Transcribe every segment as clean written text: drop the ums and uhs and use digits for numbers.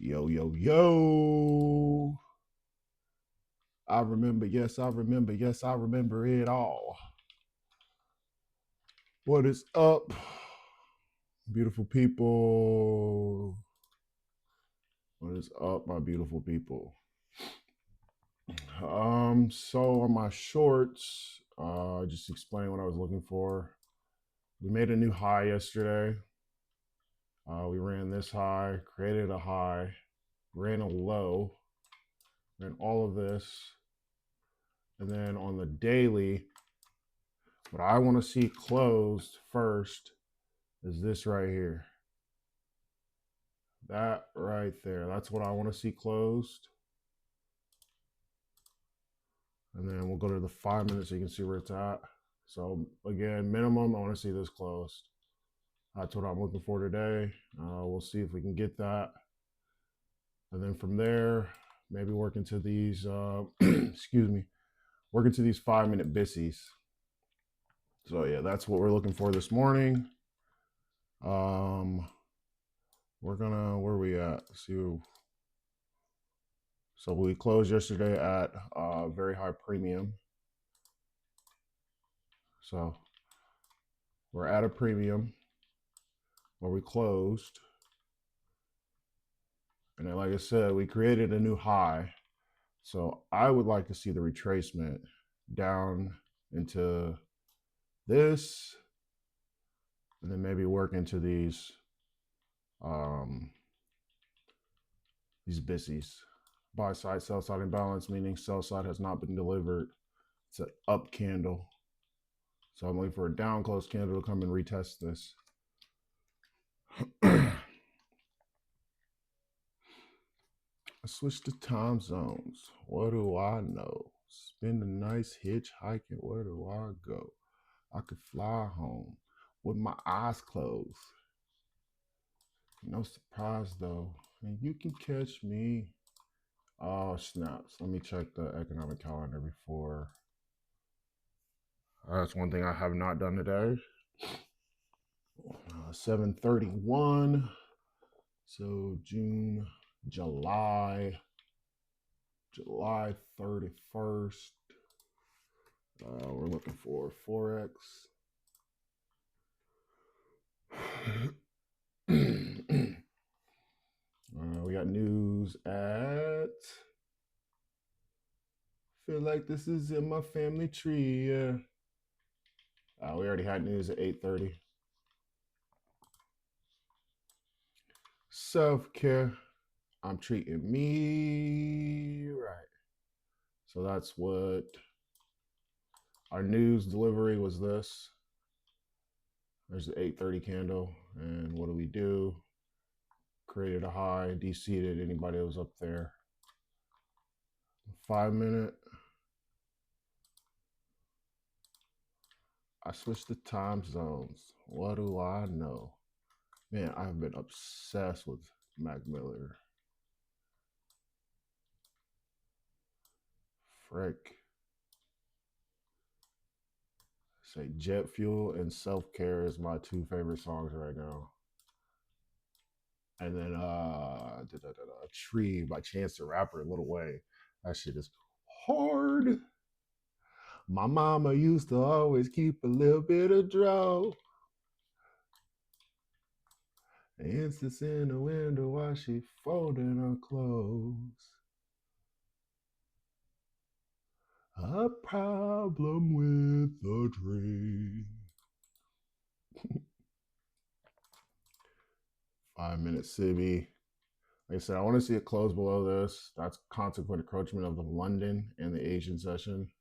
Yo, yo, yo. I remember, yes, I remember, yes, I remember it all. What is up, beautiful people? What is up, my beautiful people? So on my shorts, just explain what I was looking for. We made a new high yesterday. We ran this high, created a high, ran a low, ran all of this. And then on the daily, what I want to see closed first is this right here. That right there. That's what I want to see closed. And then we'll go to the 5 minutes so you can see where it's at. So again, minimum, I want to see this closed. That's what I'm looking for today. We'll see if we can get that. And then from there, maybe work into these, excuse me, work into these 5 minute bissies. So yeah, that's what we're looking for this morning. We're gonna, where are we at? See. So we closed yesterday at very high premium. So we're at a premium where we closed. And then, like I said, we created a new high. So I would like to see the retracement down into this, and then maybe work into these bissies. Buy side, sell side imbalance, meaning sell side has not been delivered. It's an up candle. So I'm looking for a down close candle to come and retest this. I switched to time zones. What do I know? Spend a nice hitchhiking. Where do I go? I could fly home with my eyes closed. No surprise though. And you can catch me. Oh, snaps. Let me check the economic calendar before. That's one thing I have not done today. 7/31. So June, July 31st. We're looking for Forex. We got news at. Feel like this is in my family tree. Yeah. We already had news at 8:30. Self-care. I'm treating me right. So that's what our news delivery was. This. There's the 8:30 candle, and what do we do? Created a high, de-seated anybody that was up there. 5 minute. I switched to time zones. What do I know? Man, I've been obsessed with Mac Miller. Frick. Say Jet Fuel and Self Care is my two favorite songs right now. And then Tree by Chance the Rapper, Little Way. That shit is hard. My mama used to always keep a little bit of draw. Instance in the window while she folding her clothes. A problem with the tree. 5 minute civvy. Like I said, I want to see it close below this. That's consequent encroachment of the London and the Asian session.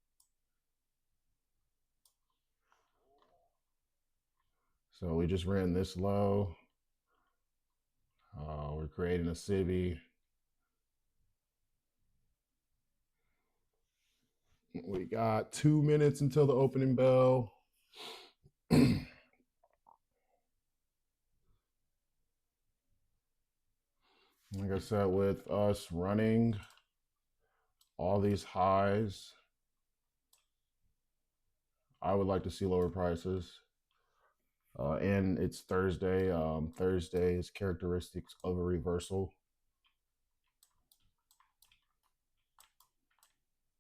So we just ran this low. We're creating a civvy. We got 2 minutes until the opening bell. Like I said, with us running all these highs, I would like to see lower prices. And it's Thursday. Thursday's characteristics of a reversal.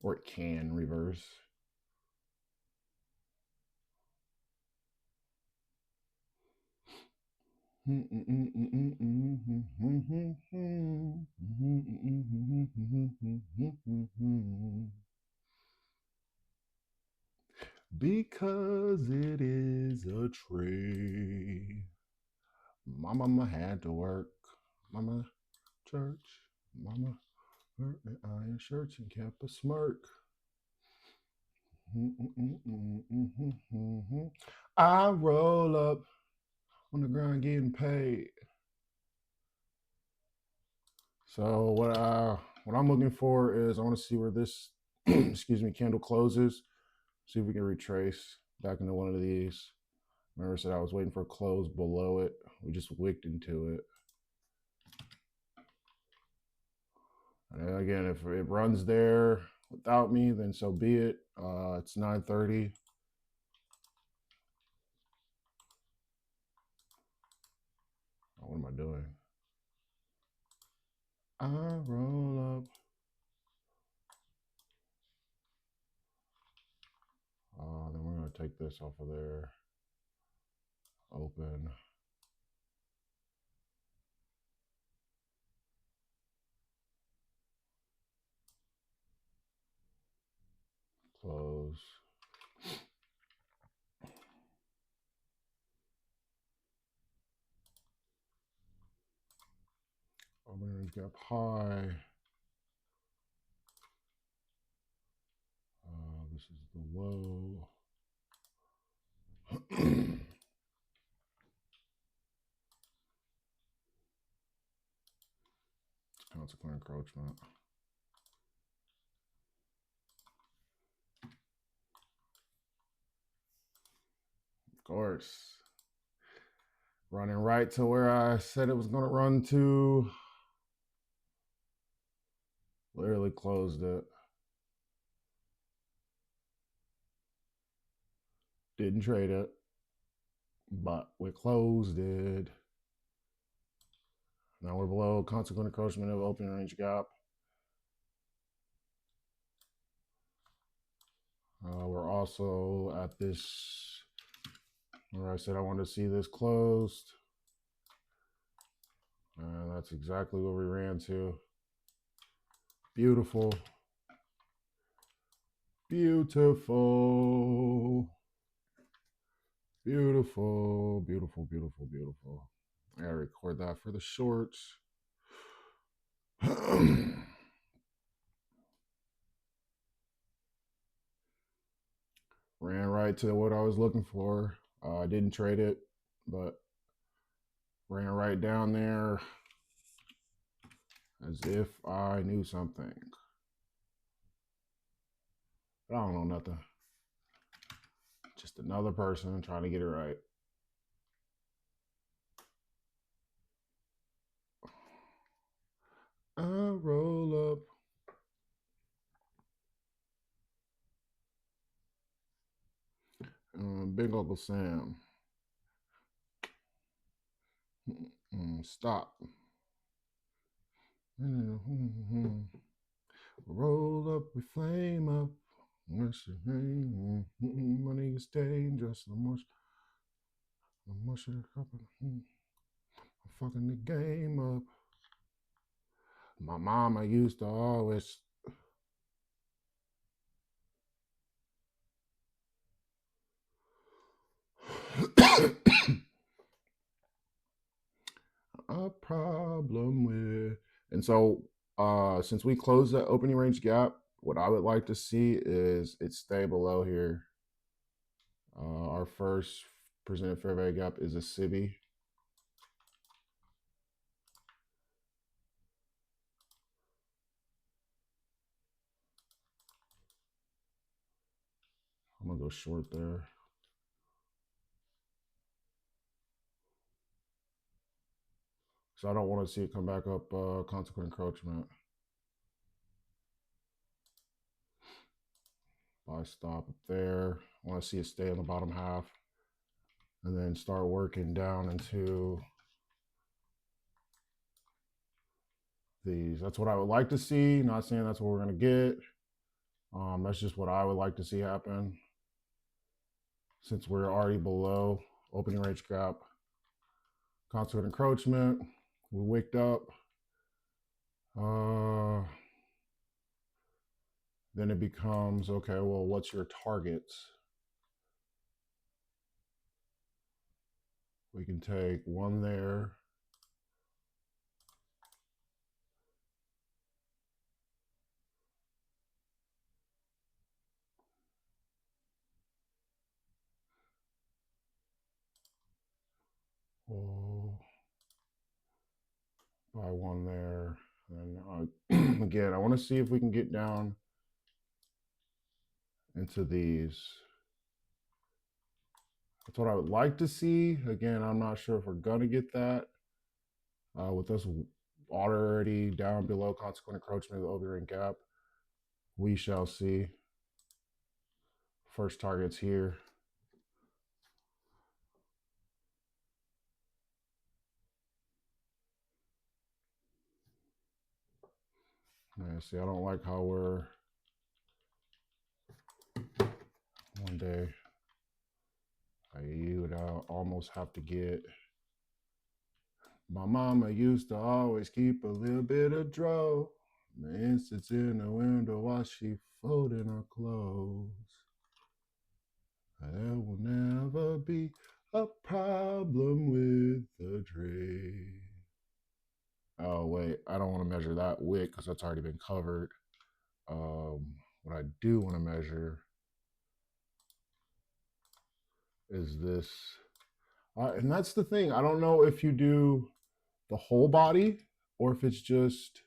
or it can reverse. Because it is a tree. My mama had to work. Mama church. Mama wear an iron shirts and kept a smirk. I roll up on the ground getting paid. So what I'm looking for is I want to see where this excuse me candle closes. See if we can retrace back into one of these. Remember I said I was waiting for a close below it. We just wicked into it. And again, if it runs there without me, then so be it. It's 9:30. Oh, what am I doing? I roll up. Then we're going to take this off of there. Open. Close. Open range gap high. This is the low. Consequent encroachment. Of course. Running right to where I said it was going to run to. Literally closed it. Didn't trade it, but we closed it. Now we're below consequent encroachment of open range gap. We're also at this where I said I wanted to see this closed. And that's exactly what we ran to. Beautiful. Beautiful. Beautiful, beautiful, beautiful, beautiful. I gotta record that for the shorts. Ran right to what I was looking for. I didn't trade it, but ran right down there as if I knew something. But I don't know nothing. Just another person trying to get it right. I roll up. Big Uncle Sam. Stop. Roll up, we flame up. What's your name? Money is dangerous. I'm fucking the game up. My mama used to always. A problem with. And so, since we closed that opening range gap, what I would like to see is it stay below here. Our first presented fair value gap is a SIBI. I'm gonna go short there. So I don't want to see it come back up consequent encroachment. Buy stop up there. I want to see it stay in the bottom half. And then start working down into these. That's what I would like to see. Not saying that's what we're going to get. That's just what I would like to see happen. Since we're already below opening range gap, constant encroachment, we wicked up. Then it becomes, okay, well, what's your targets? We can take one there. Oh, buy one there. And again, I want to see if we can get down into these. That's what I would like to see. Again, I'm not sure if we're going to get that. With us already down below consequent encroachment of the opening gap, we shall see. First target's here. Yeah, see, I don't like how we're one day. You would almost have to get. My mama used to always keep a little bit of dro. The instance in the window while she folding her clothes. There will never be a problem with the trade. Oh wait, I don't want to measure that wick because that's already been covered. What I do want to measure is this. And that's the thing. I don't know if you do the whole body or if it's just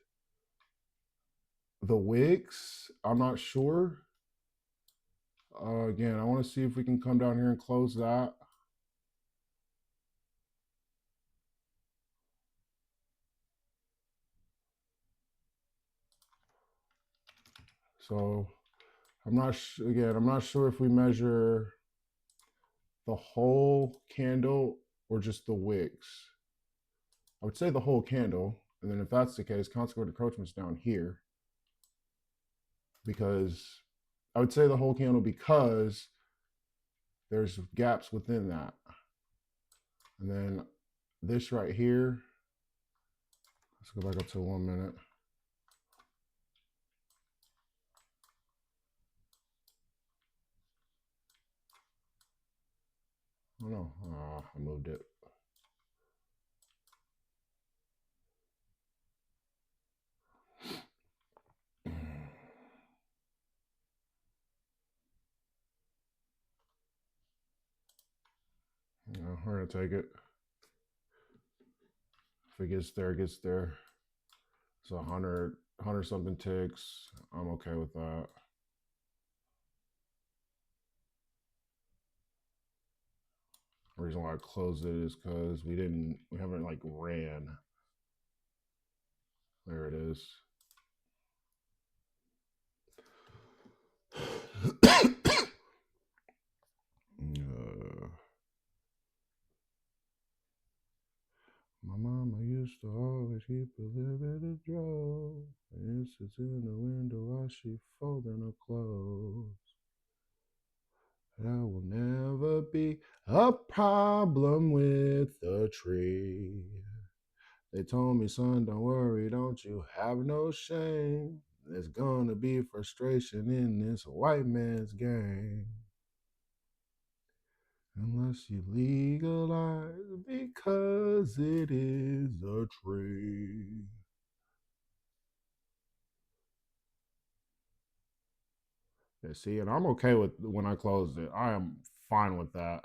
the wicks. I'm not sure. Again, I want to see if we can come down here and close that. So I'm not again. I'm not sure if we measure the whole candle or just the wicks. I would say the whole candle, and then if that's the case, consequent encroachment's down here because I would say the whole candle because there's gaps within that, and then this right here. Let's go back up to 1 minute. Oh no, I moved it. Yeah, we're gonna take it. If it gets there, it gets there. So 100 something ticks. I'm okay with that. The reason why I closed it is because we haven't like ran. There it is. My mama used to always keep a little bit of dro. And sits in the window while she folding her clothes. There will never be a problem with the tree. They told me, son, don't worry, don't you have no shame. There's gonna be frustration in this white man's game. Unless you legalize because it is a trade. Yeah, see, and I'm okay with when I closed it. I am fine with that.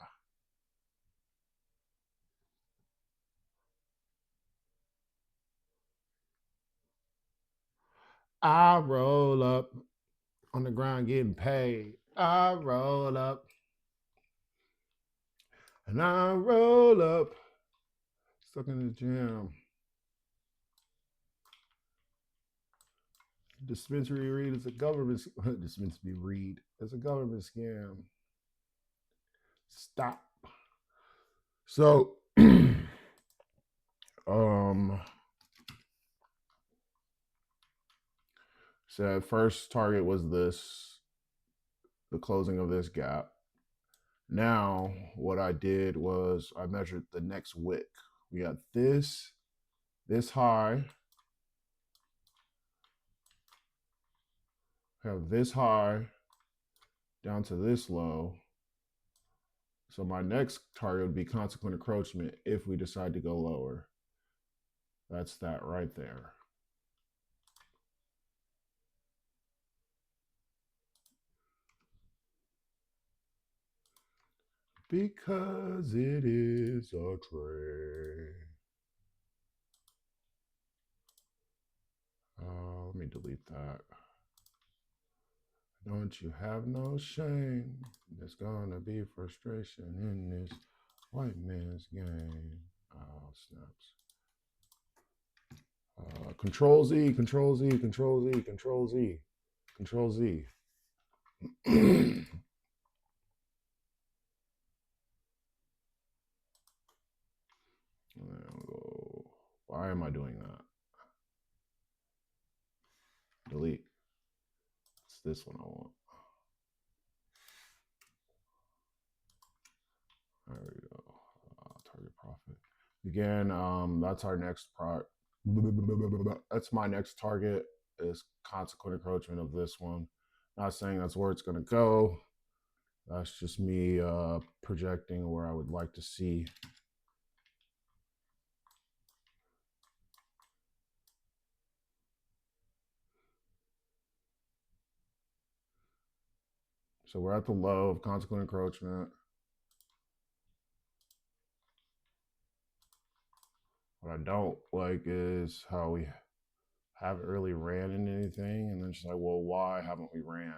I roll up on the ground getting paid. I roll up and I roll up stuck in the gym. Dispensary read is a government dispensary read. It's a government scam. Stop. So um So first target was this, the closing of this gap. Now what I did was I measured the next wick. We got this high, have this high down to this low. So my next target would be consequent encroachment if we decide to go lower. That's that right there. Because it is a trade. Let me delete that. Don't you have no shame? There's gonna be frustration in this white man's game. Oh, snaps. Control Z, Control Z, Control Z, Control Z, Control Z. Why am I doing that? Delete. It's this one I want. There we go. Target profit. Again, that's our next product. That's my next target is consequent encroachment of this one. Not saying that's where it's going to go. That's just me projecting where I would like to see. So we're at the low of consequent encroachment. What I don't like is how we haven't really ran into anything, and then she's like, well, why haven't we ran?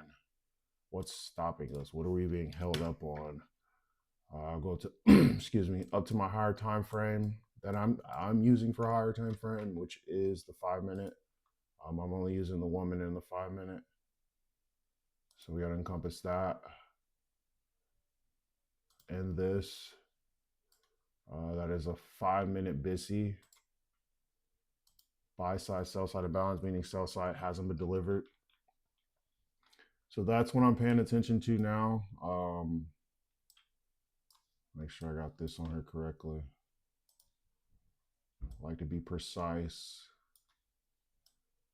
What's stopping us? What are we being held up on? I'll go to excuse me, up to my higher time frame that I'm using for a higher time frame, which is the 5 minute. I'm only using the 1 minute and the 5 minute. So we got to encompass that. And this, that is a 5 minute BISI. Buy side, sell side of balance, meaning sell side hasn't been delivered. So that's what I'm paying attention to now. Make sure I got this on here correctly. I like to be precise.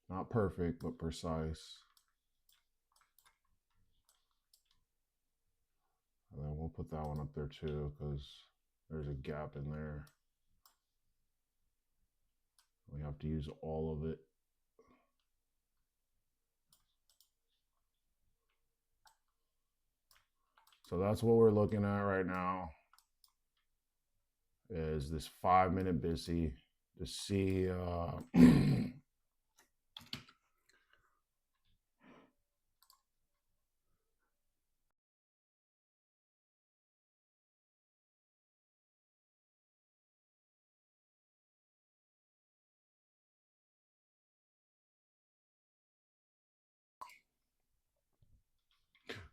Not perfect, but precise. And then we'll put that one up there too, because there's a gap in there. We have to use all of it. So that's what we're looking at right now, is this 5 minute BISI to see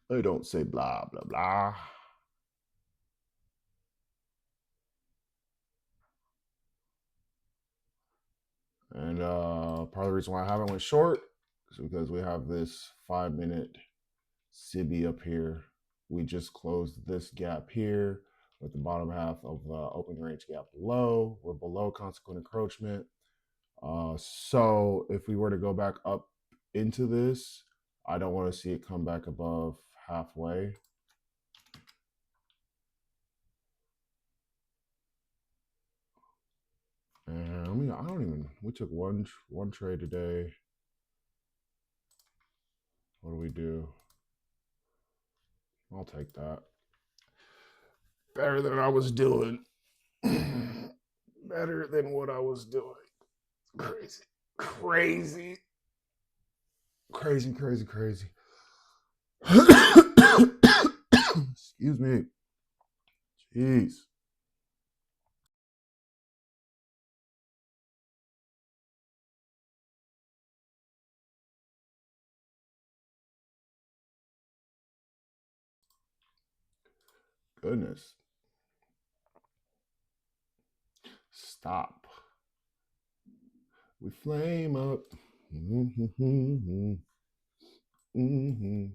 they don't say blah, blah, blah. And part of the reason why I haven't went short is because we have this 5 minute SIBI up here. We just closed this gap here with the bottom half of the open range gap below. We're below consequent encroachment. So if we were to go back up into this, I don't want to see it come back above halfway. And I mean, I don't even, we took one trade today. What do we do? I'll take that. Better than I was doing. Better than what I was doing. Crazy. Crazy. Crazy, crazy, crazy. Excuse me. Jeez. Goodness. Stop. We flame up. My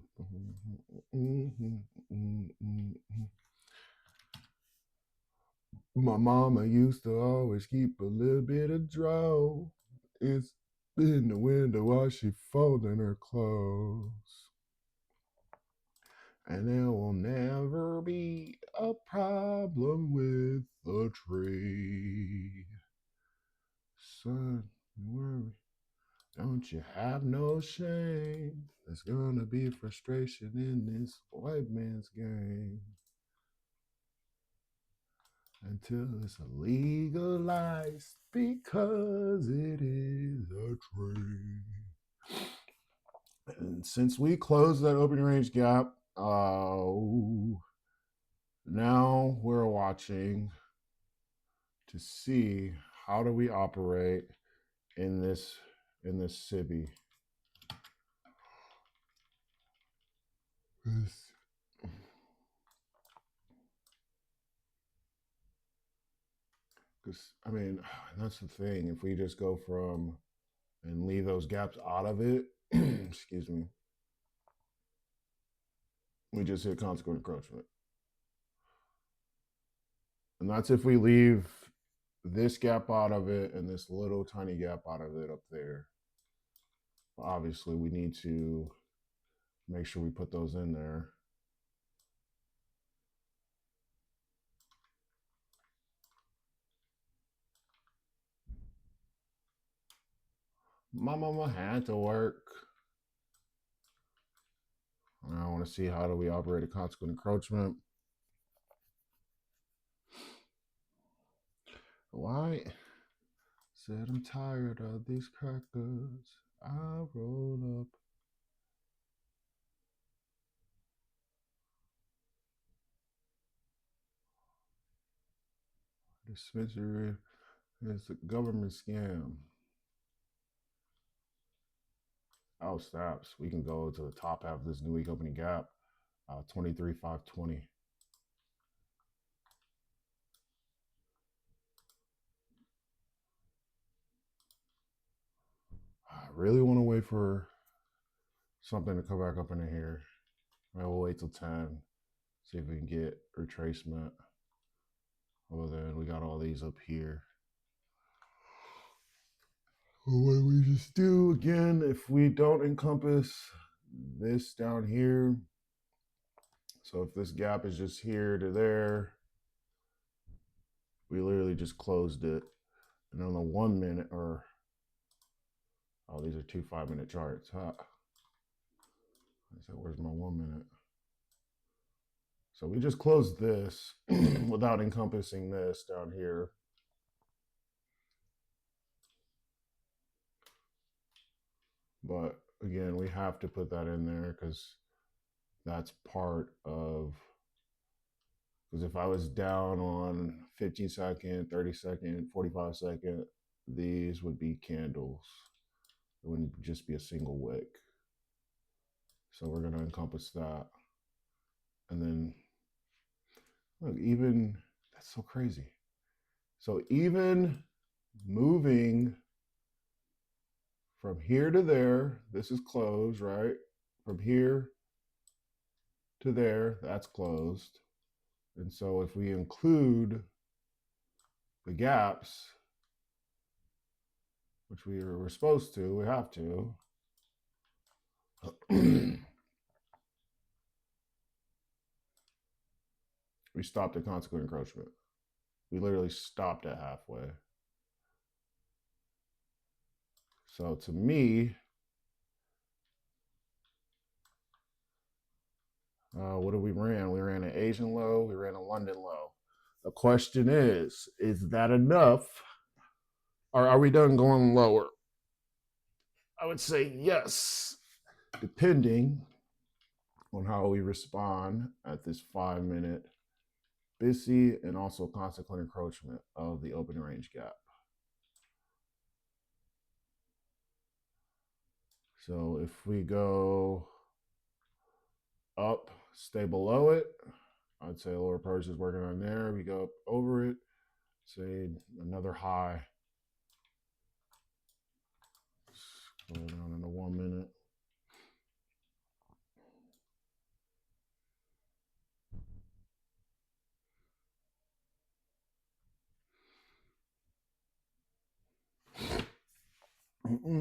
mama used to always keep a little bit of draw. It's in the window while she folding her clothes. And there will never be a problem with the tree. Son, worry. Don't you have no shame? There's gonna be frustration in this white man's game until it's legalized because it is a trade. And since we closed that open range gap, now we're watching to see how do we operate in this SIBI. Because I mean, that's the thing. If we just go from and leave those gaps out of it, excuse me, we just hit consequent encroachment. And that's if we leave this gap out of it and this little tiny gap out of it up there. But obviously, we need to make sure we put those in there. My mama had to work. I want to see how do we operate a consequent encroachment. Why? Said I'm tired of these crackers. I roll up. Dispensary is a government scam. Oh, snaps. We can go to the top half of this new week opening gap, 23,520. I really want to wait for something to come back up into here. We'll wait till 10, see if we can get retracement. Well, then we got all these up here. What do we just do again if we don't encompass this down here? So if this gap is just here to there, we literally just closed it. And on the 1 minute, or oh, these are 2 5-minute charts. Huh? I said, where's my 1 minute? So we just closed this without encompassing this down here. But again, we have to put that in there because that's part of, because if I was down on 15 second, 30 second, 45 second, these would be candles. It wouldn't just be a single wick. So we're going to encompass that. And then, look, even, that's so crazy. So even moving from here to there, this is closed, right? From here to there, that's closed. And so if we include the gaps, which we're supposed to, we have to, we stopped at consequent encroachment. We literally stopped at halfway. So to me, what did we ran? We ran an Asian low, we ran a London low. The question is that enough? Or are we done going lower? I would say yes, depending on how we respond at this 5-minute BISI and also consequent encroachment of the open range gap. So if we go up, stay below it, I'd say lower purse is working on there. We go up over it, say another high. Scroll down in the 1 minute. Oh,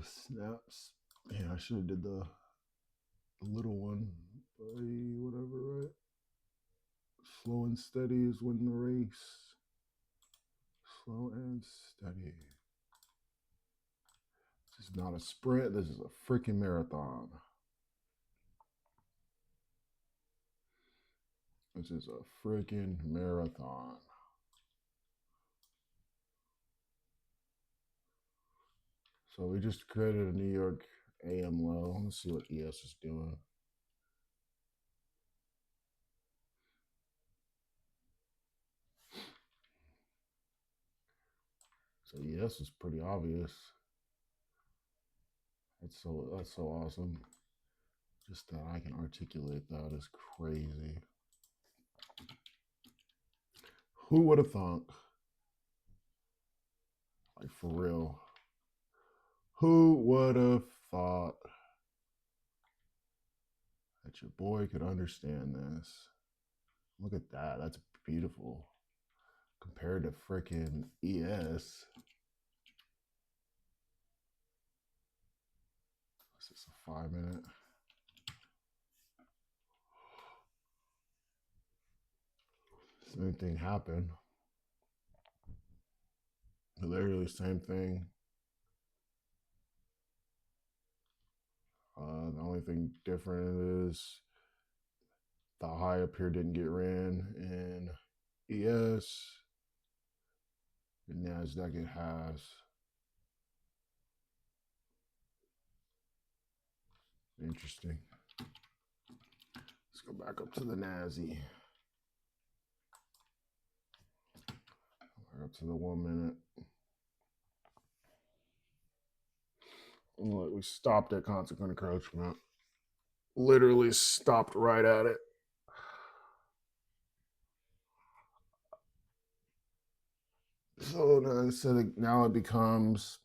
snaps. Man, I should have did the little one. Whatever, right? Slow and steady is winning the race. Slow and steady. This is not a sprint. This is a freaking marathon. This is a freaking marathon. So we just created a New York AM low. Let's see what ES is doing. So ES is pretty obvious. That's so awesome. Just that I can articulate that is crazy. Who would have thought? Like for real. Who would have thought that your boy could understand this? Look at that. That's beautiful. Compared to freaking ES. This is a 5 minute. Same thing happened. Literally same thing. The only thing different is the high up here didn't get ran in ES. And NASDAQ it has. Interesting. Let's go back up to the NASI. Back up to the 1 minute. Look, we stopped at consequent encroachment. Literally stopped right at it. So now it becomes,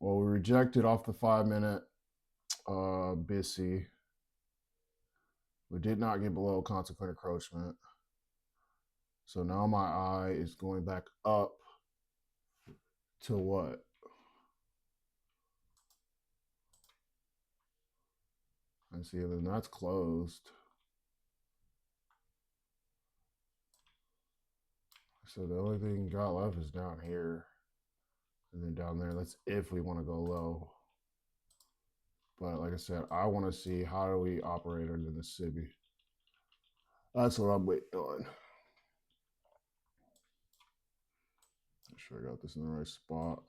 well, we rejected off the 5 minute BISI. We did not get below consequent encroachment. So now my eye is going back up to what? I see, and then that's closed. So the only thing got left is down here. And then down there, that's if we want to go low. But like I said, I want to see how do we operate under the SIBI. That's what I'm waiting on. Make sure I got this in the right spot.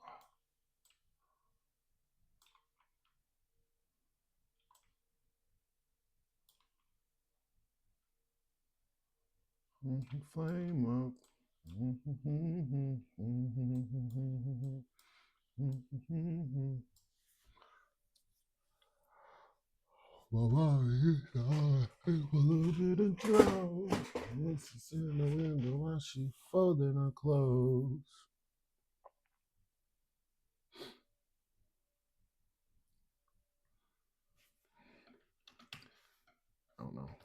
Flame up. A little bit of drought. It's in the window while she folding her clothes. I don't know.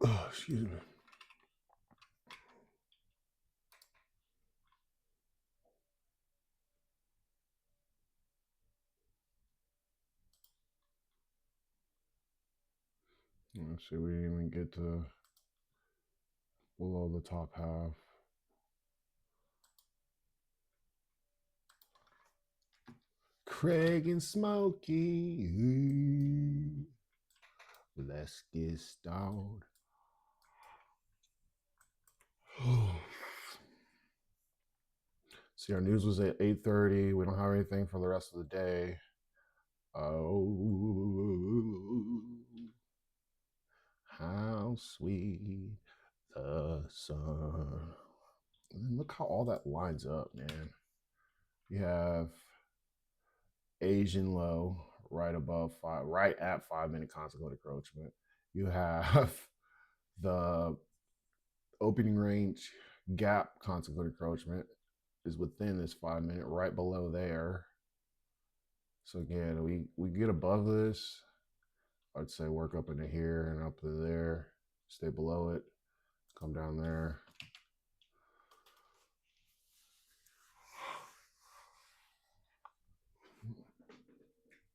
Oh, excuse me. Let's see, we didn't even get to below the top half. Craig and Smokey. Let's get started. See, our news was at 8:30. We don't have anything for the rest of the day. Oh, how sweet the sun. And look how all that lines up, man. You have Asian low, right above right at 5-minute consequent encroachment. You have the opening range gap consequent encroachment is within this 5-minute, right below there. So again, we get above this, I'd say work up into here and up to there, stay below it, come down there.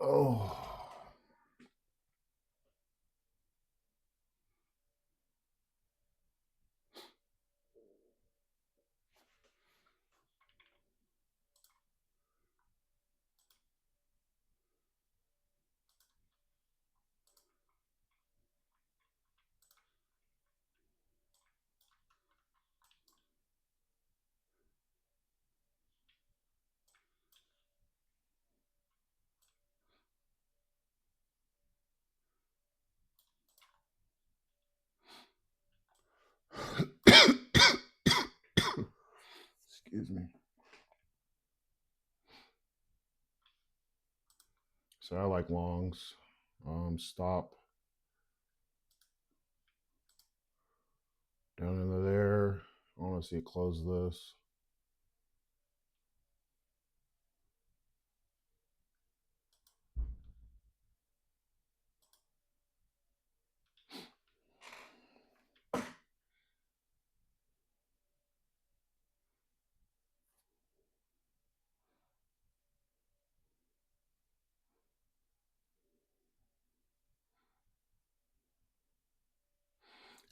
Oh. Excuse me. So I like longs. Stop down into there. I want to see it close this.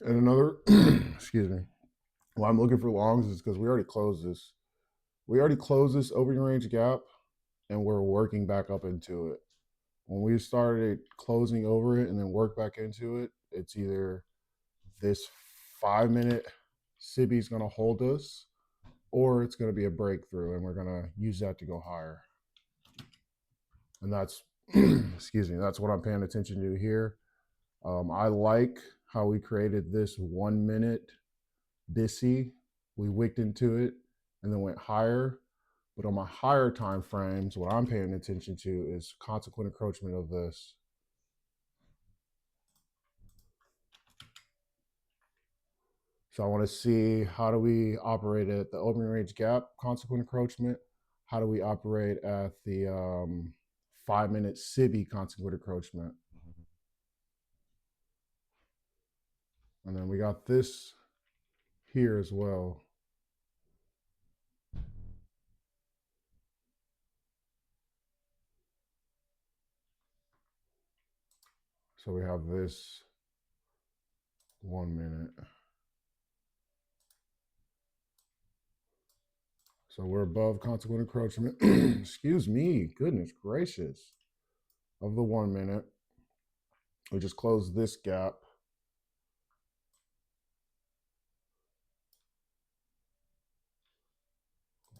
And another, excuse me. Why I'm looking for longs is because we already closed this. We already closed this opening range gap, and we're working back up into it. When we started closing over it and then work back into it, it's either this 5-minute SIBI is going to hold us, or it's going to be a breakthrough, and we're going to use that to go higher. And that's, excuse me, that's what I'm paying attention to here. I like how we created this 1 minute BISI. We wicked into it and then went higher. But on my higher time frames, what I'm paying attention to is consequent encroachment of this. So I want to see, how do we operate at the opening range gap consequent encroachment? How do we operate at the 5-minute SIBI consequent encroachment? And then we got this here as well. So we have this 1 minute. So we're above consequent encroachment. Excuse me, goodness gracious. Of the 1 minute. We just closed this gap.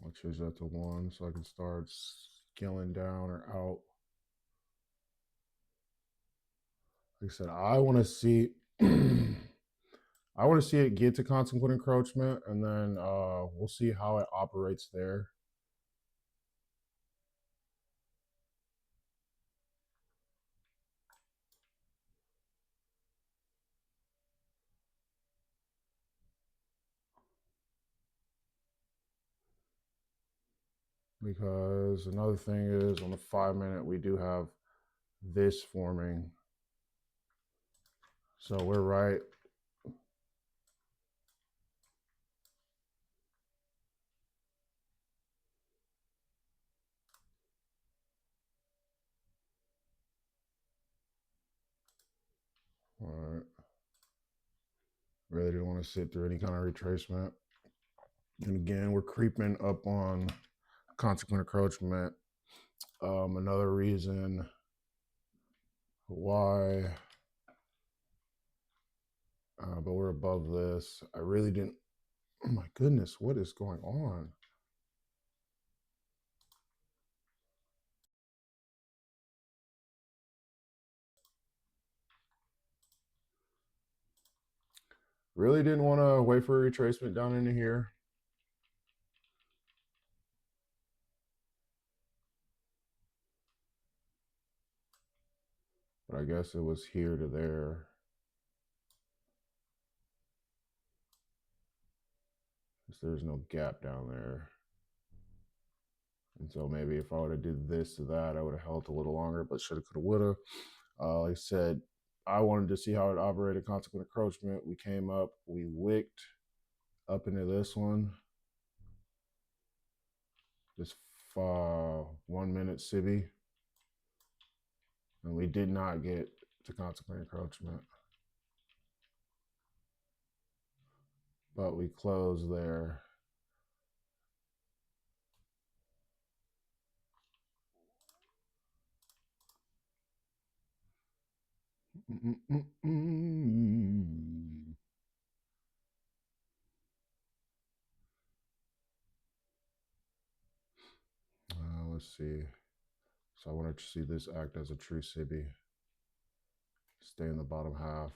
I'll change that to 1 so I can start scaling down or out. Like I said, I want to see I want to see it get to consequent encroachment, and then we'll see how it operates there. Because another thing is, on the 5-minute, we do have this forming. So we're right. All right. Really didn't want to sit through any kind of retracement. And again, we're creeping up on consequent encroachment. Another reason why, but we're above this. I really didn't, oh my goodness, what is going on? Really didn't want to wait for a retracement down into here. But I guess it was here to there. There's no gap down there. And so maybe if I would have did this to that, I would have held a little longer, but shoulda, coulda, woulda. Like I said, I wanted to see how it operated, consequent encroachment. We came up, we wicked up into this one. This 1 minute Sibby. And we did not get to consequent encroachment. But we closed there. Let's see. So I wanted to see this act as a true Sibby. Stay in the bottom half.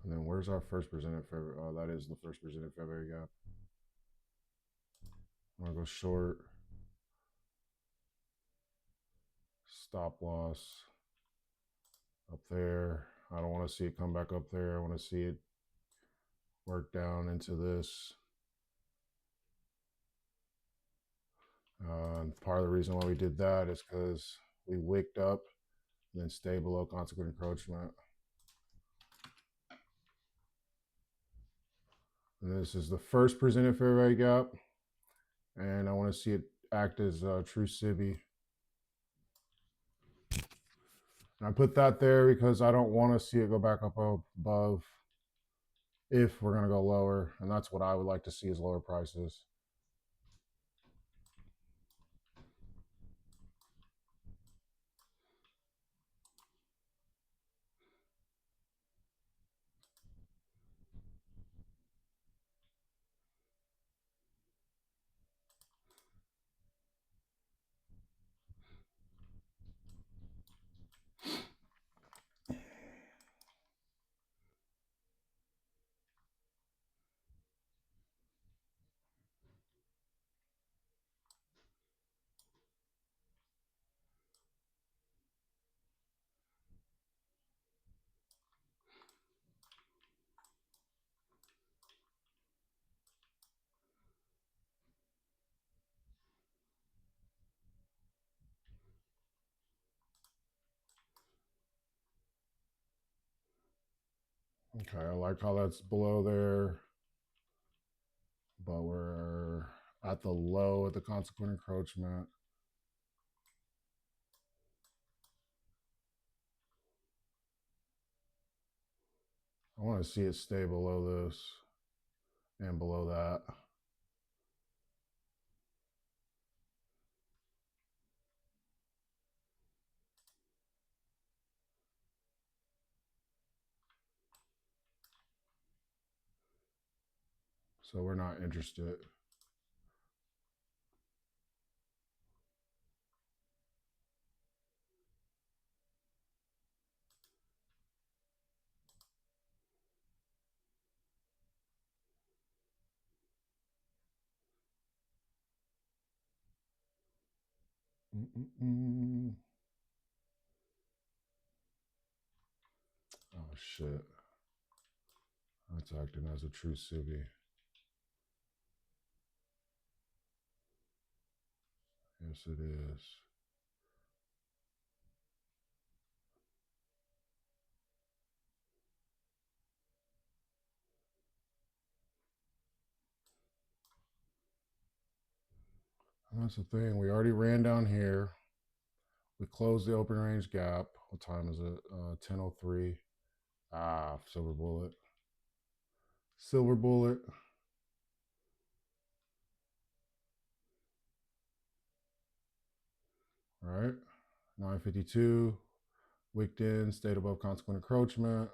And then where's our first presented February? Oh, that is the first presented February gap. I'm gonna go short. Stop loss up there. I don't want to see it come back up there. I want to see it work down into this. And part of the reason why we did that is because we wicked up and then stay below consequent encroachment. And this is the first presented fair value gap. And I want to see it act as a true Sibby. And I put that there because I don't want to see it go back up above if we're going to go lower. And that's what I would like to see is lower prices. Okay, I like how that's below there, but we're at the low at the consequent encroachment. I want to see it stay below this and below that. So we're not interested. Oh shit. That's acting as a true Sibby. Yes, it is. And that's the thing. We already ran down here. We closed the open range gap. What time is it? 10:03. Ah, silver bullet. Silver bullet. All right. 9:52. Wicked in. Stayed above consequent encroachment.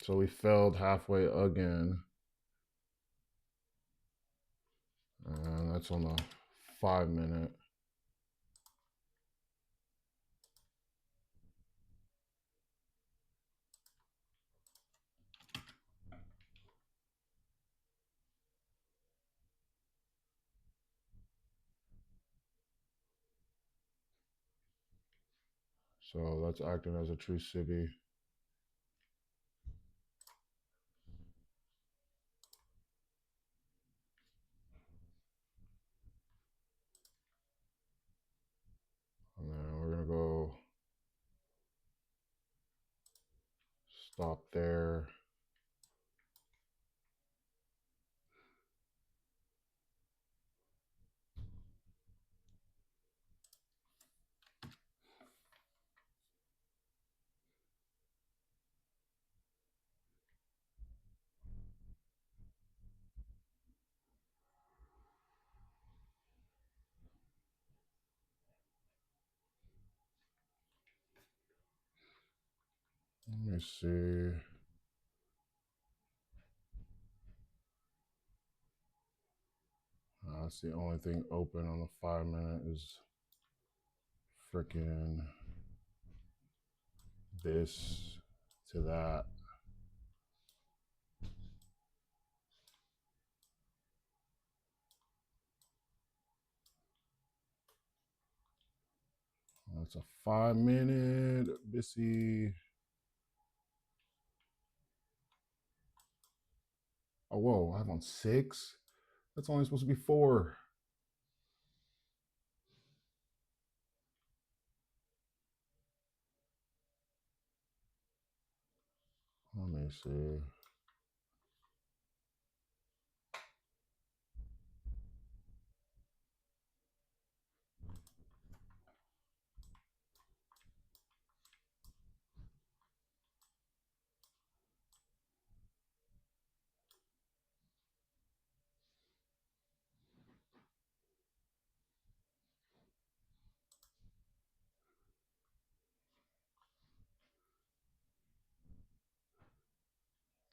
So we failed halfway again. And that's on the 5 minute. So that's acting as a true civvy. And then we're gonna go stop there. Let me see. That's the only thing open on the 5 minute is freaking this to that. That's a 5 minute busy. Oh, whoa, I have on 6. That's only supposed to be 4. Let me see.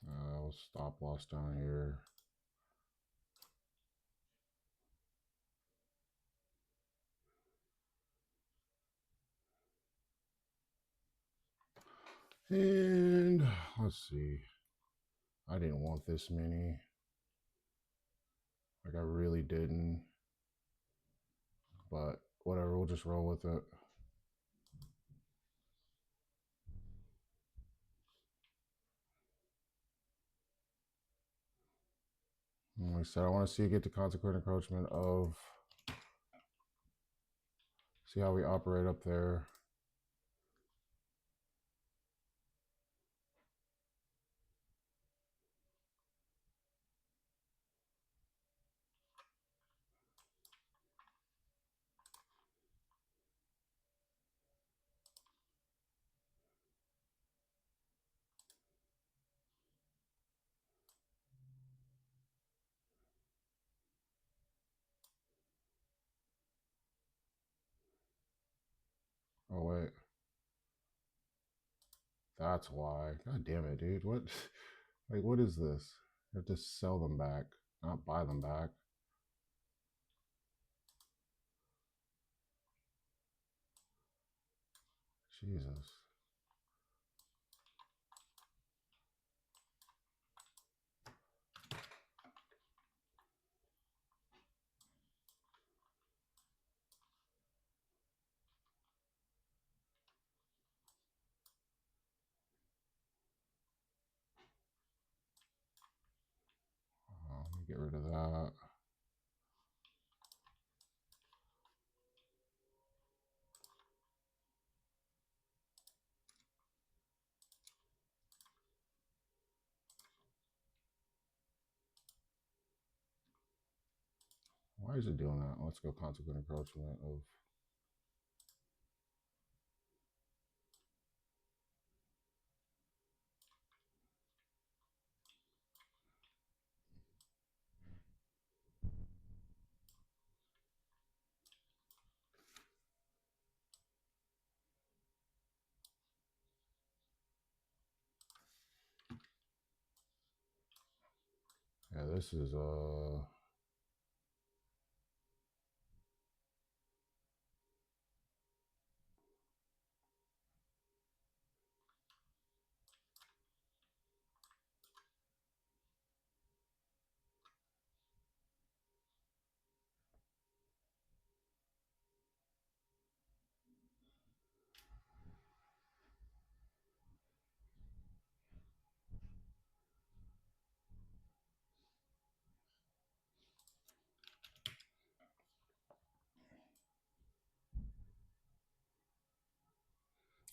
I'll stop loss down here. And let's see. I didn't want this many. Like I really didn't. But whatever, we'll just roll with it. Like I said, I want to see it get to consequent encroachment of, see how we operate up there. Oh, wait. That's why. God damn it, dude. What? Like, what is this? You have to sell them back, not buy them back. Jesus. Let me get rid of that. Why is it doing that? Let's go consequent encroachment of. this is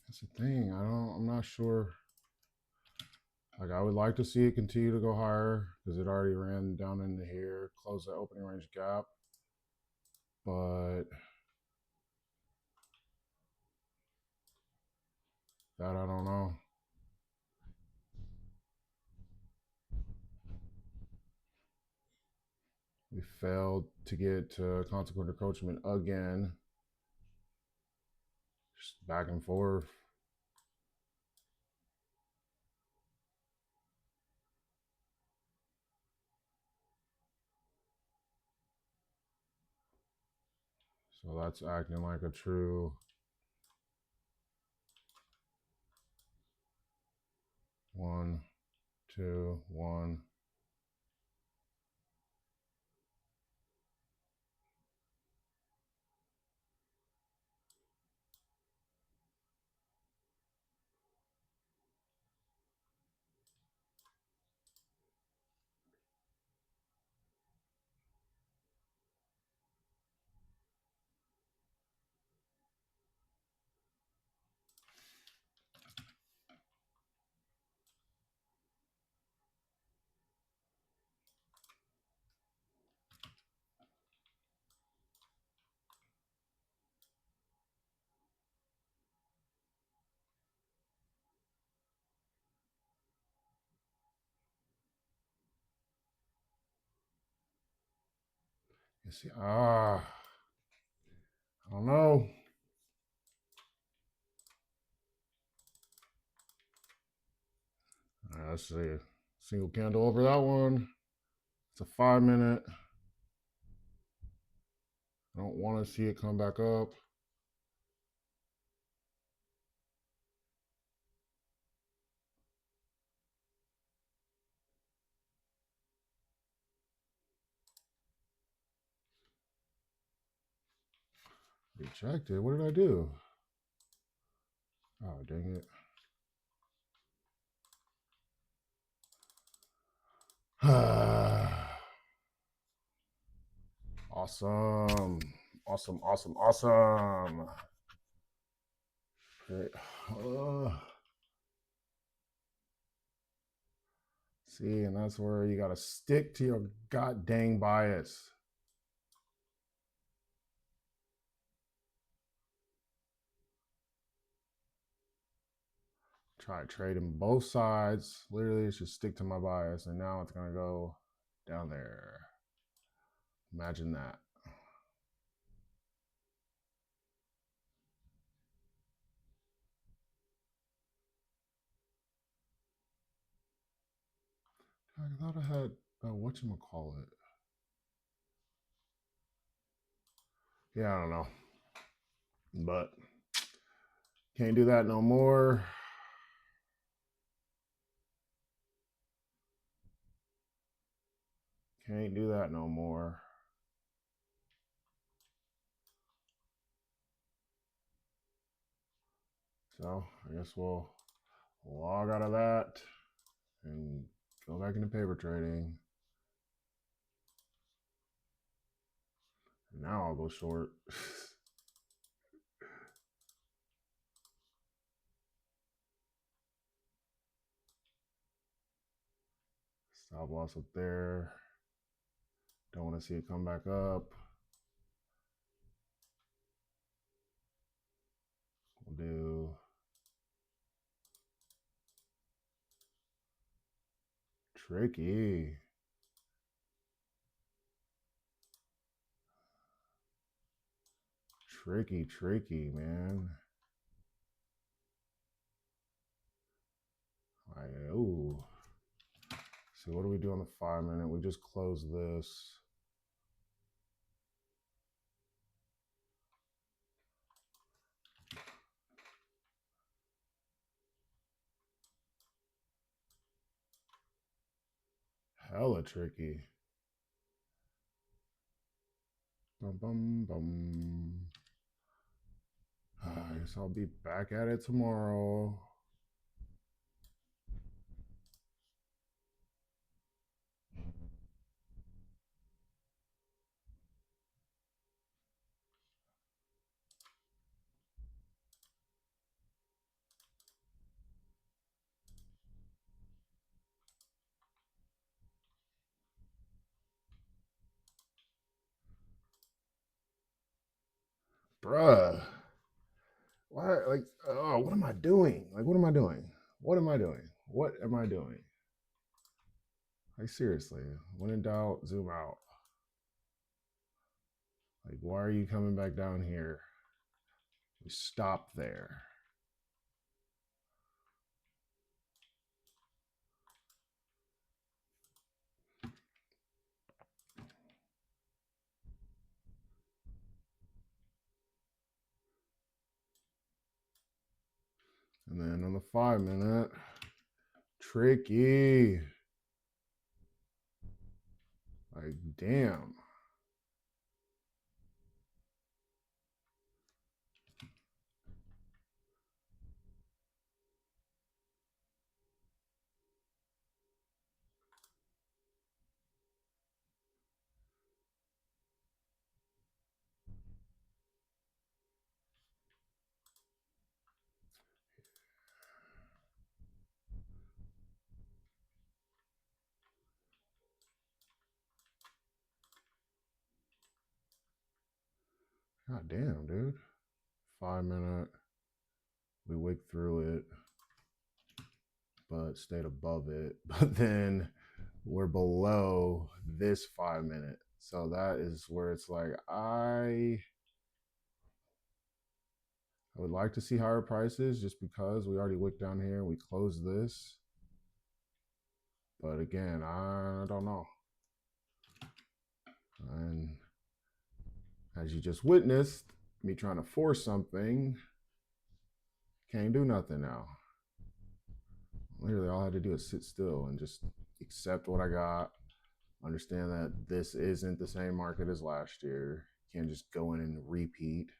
that's the thing. I'm not sure. Like, I would like to see it continue to go higher because it already ran down into here, closed the opening range gap. But that I don't know. We failed to get to consequent encroachment again. Just back and forth. So that's acting like a true 1, 2, 1. You see, I don't know. All right, let's see. Single candle over that one. It's a 5-minute. I don't want to see it come back up. Rejected. What did I do? Oh, dang it. Awesome. Awesome, awesome, awesome. Great. See, and that's where you got to stick to your god dang bias. Try trading both sides. Literally, it's just stick to my bias, and now it's gonna go down there. Imagine that. I thought I had whatchamacallit. Yeah, I don't know. But can't do that no more. Can't do that no more. So I guess we'll log out of that and go back into paper trading. Now I'll go short. Stop loss up there. Don't want to see it come back up. We'll do tricky. Tricky, man. Ooh. So what do we do on the 5 minute? We just close this. Hella tricky. Bum, bum, bum. I guess I'll be back at it tomorrow. Bruh. Why? Like, oh, what am I doing? Like, what am I doing? What am I doing? What am I doing? Like, seriously, when in doubt, zoom out. Like, why are you coming back down here? You stop there. And then on the 5 minute, tricky. Like, damn. God damn, dude. 5 minute. We wick through it, but stayed above it. But then we're below this 5 minute. So that is where it's like, I would like to see higher prices just because we already wicked down here and we closed this. But again, I don't know. And as you just witnessed, me trying to force something, can't do nothing now. Literally, all I had to do is sit still and just accept what I got. Understand that this isn't the same market as last year. Can't just go in and repeat.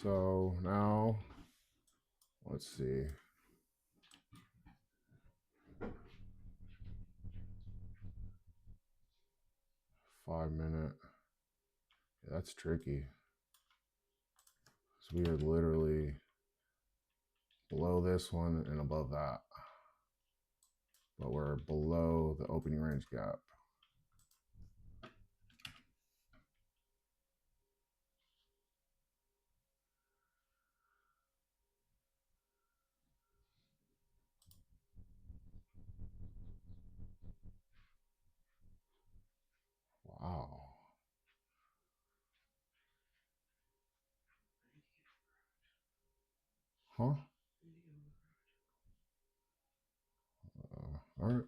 So now, let's see. 5 minute. Yeah, that's tricky. So we are literally below this one and above that. But we're below the opening range gap. Wow. Huh? All right.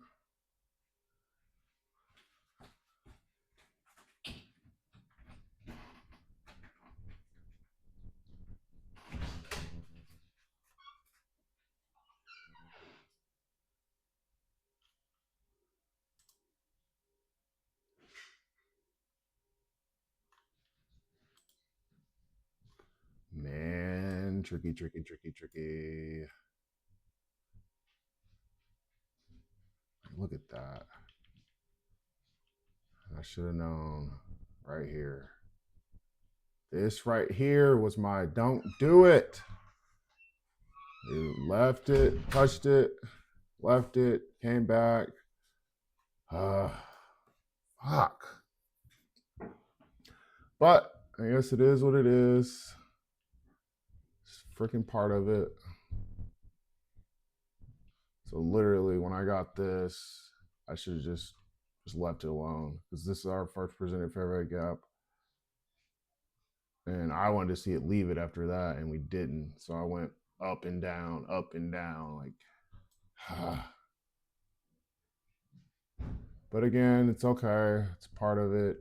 Man, tricky, tricky, tricky, tricky. Look at that. I should have known right here. This right here was my don't do it. You left it, touched it, left it, came back. Fuck. But I guess it is what it is. It's freaking part of it. So literally, when I got this, I should have just left it alone because this is our first presented fair value gap, and I wanted to see it leave it after that, and we didn't. So I went up and down, like. But again, it's okay. It's part of it.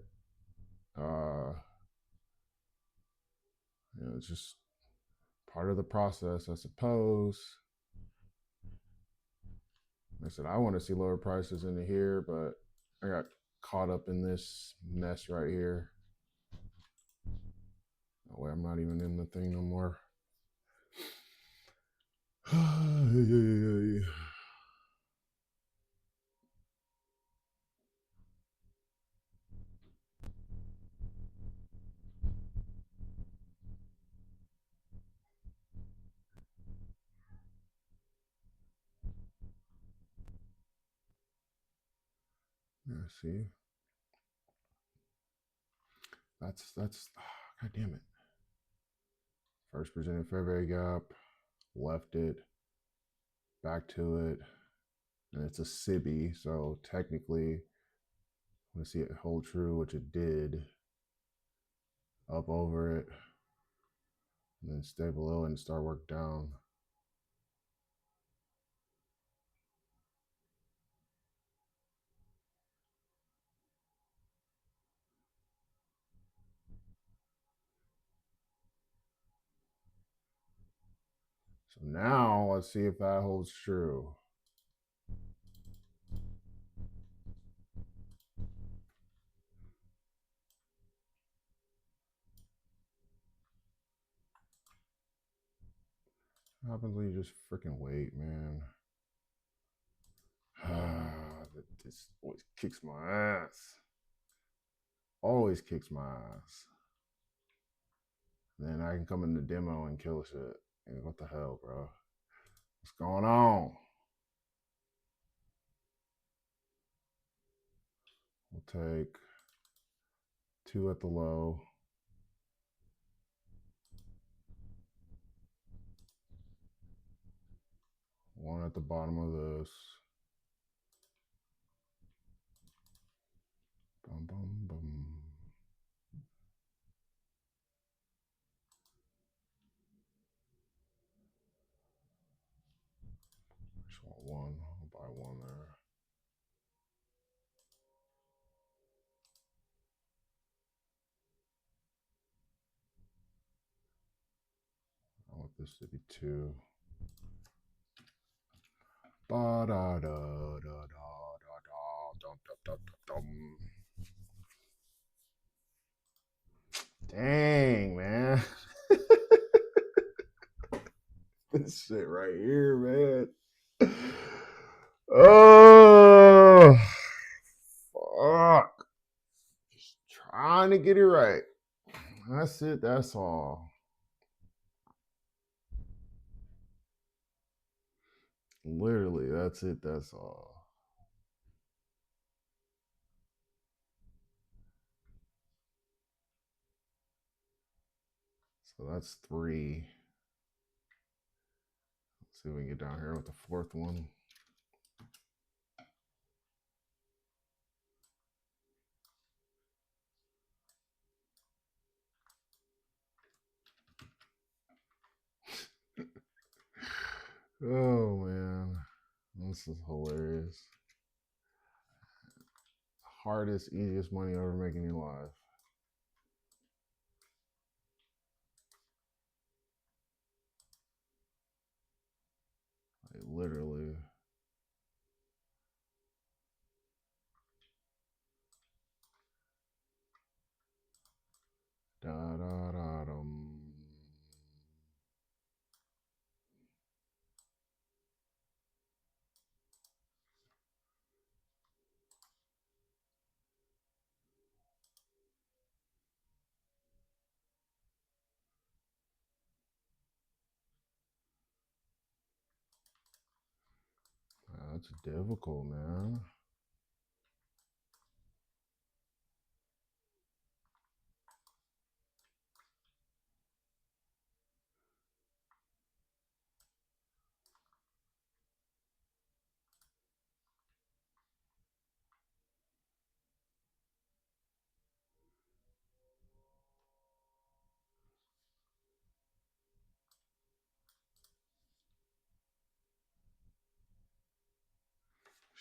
It's just part of the process, I suppose. I said I want to see lower prices into here, but I got caught up in this mess right here. Oh, wait, I'm not even in the thing no more. Yeah, see, that's god damn it. First presented fair value gap, left it, back to it, and it's a SIBI, so technically, let's see it hold true, which it did. Up over it, and then stay below it and start work down. So now let's see if that holds true. What happens when you just freaking wait, man? This always kicks my ass. Always kicks my ass. Then I can come in the demo and kill shit. And what the hell, bro? What's going on? We'll take 2 at the low. One at the bottom of this. Bum, bum, bum. Just want one. I'll buy one there. I want this to be 2. Ba da da da da da da da da da. Dang, man. This shit right here, man. Oh, fuck. Just trying to get it right. That's it. That's all. Literally, that's it. That's all. So that's 3. Let's see if we can get down here with the 4th one. Oh, man. This is hilarious. Hardest, easiest money ever make in your life. Like, literally. Da da da dum. That's difficult, man.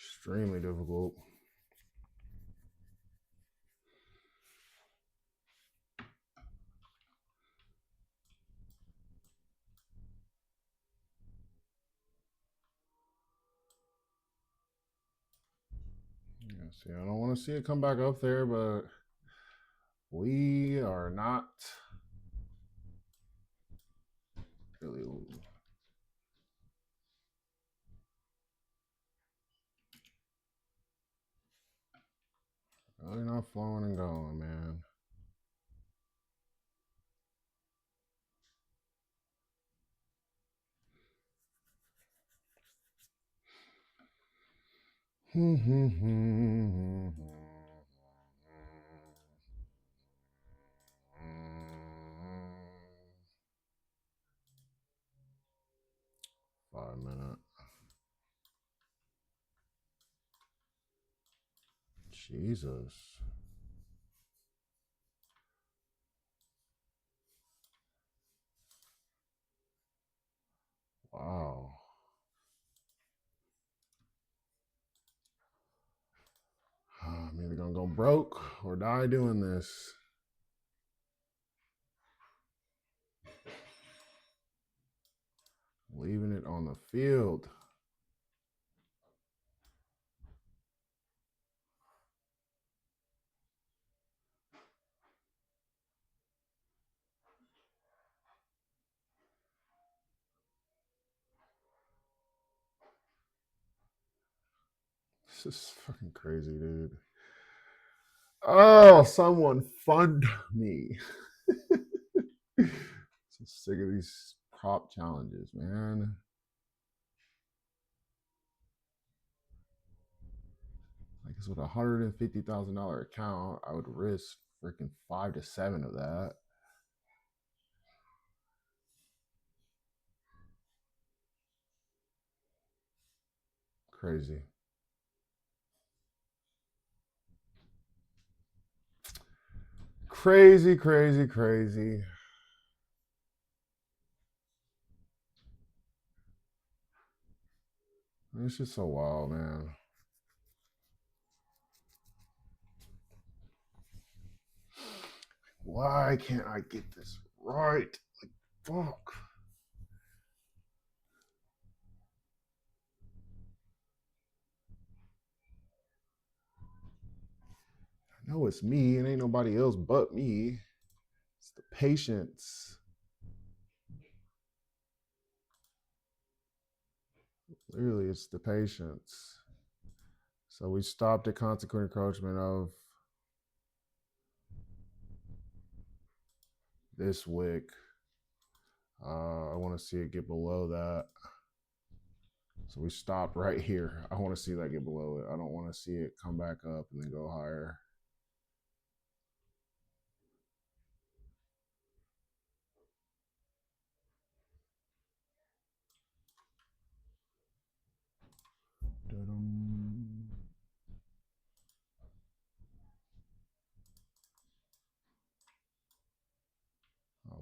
Extremely difficult. Yeah, see, I don't want to see it come back up there, but we are not really not flowing and going, man. $5 minute. Jesus. Wow. I'm either gonna go broke or die doing this. Leaving it on the field. This is fucking crazy, dude. Oh, someone fund me. So sick of these prop challenges, man. I guess with a $150,000 account, I would risk freaking 5 to 7 of that. Crazy. Crazy, crazy, crazy. It's just so wild, man. Why can't I get this right? Like, fuck. I know it's me and ain't nobody else but me. It's the patience. Literally, it's the patience. So we stopped at consequent encroachment of this wick. I want to see it get below that. So we stop right here. I want to see that get below it. I don't want to see it come back up and then go higher.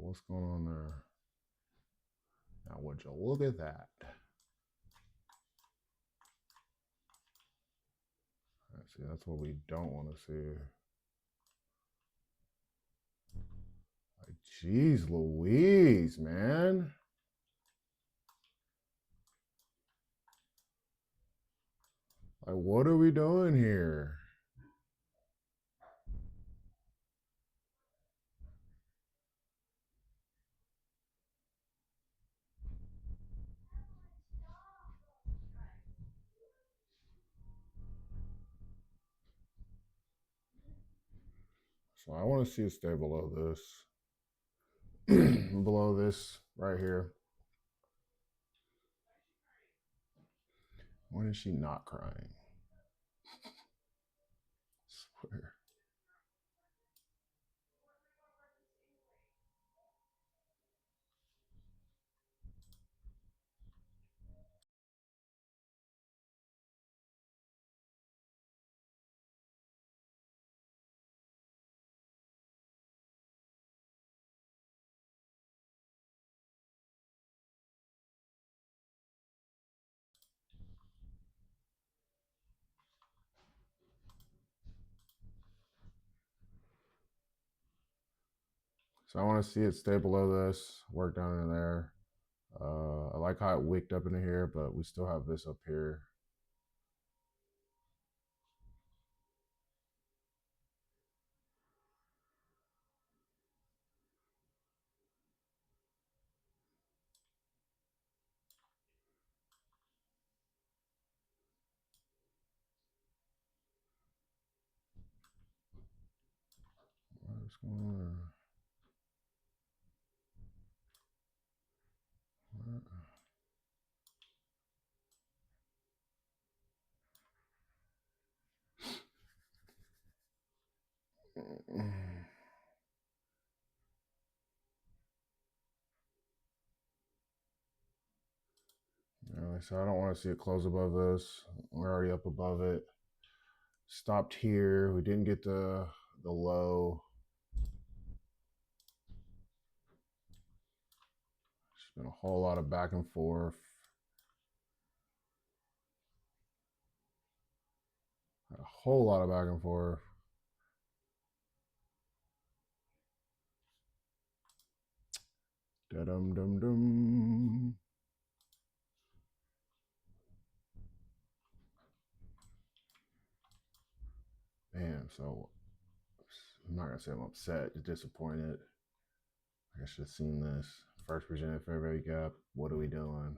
What's going on there? Now, would you look at that? See, that's what we don't want to see. Like, geez Louise, man. Like, what are we doing here? So I want to see it stay below this. Below this right here. When is she not crying? I swear. So I want to see it stay below this, work down in there. I like how it wicked up into here, but we still have this up here. What's going on? So I don't want to see it close above this. We're already up above it. Stopped here. We didn't get the low. There's been a whole lot of back and forth. A whole lot of back and forth. Da-dum-dum-dum. Man, so I'm not gonna say I'm upset, just disappointed. I should have seen this. First presented fair value gap. What are we doing?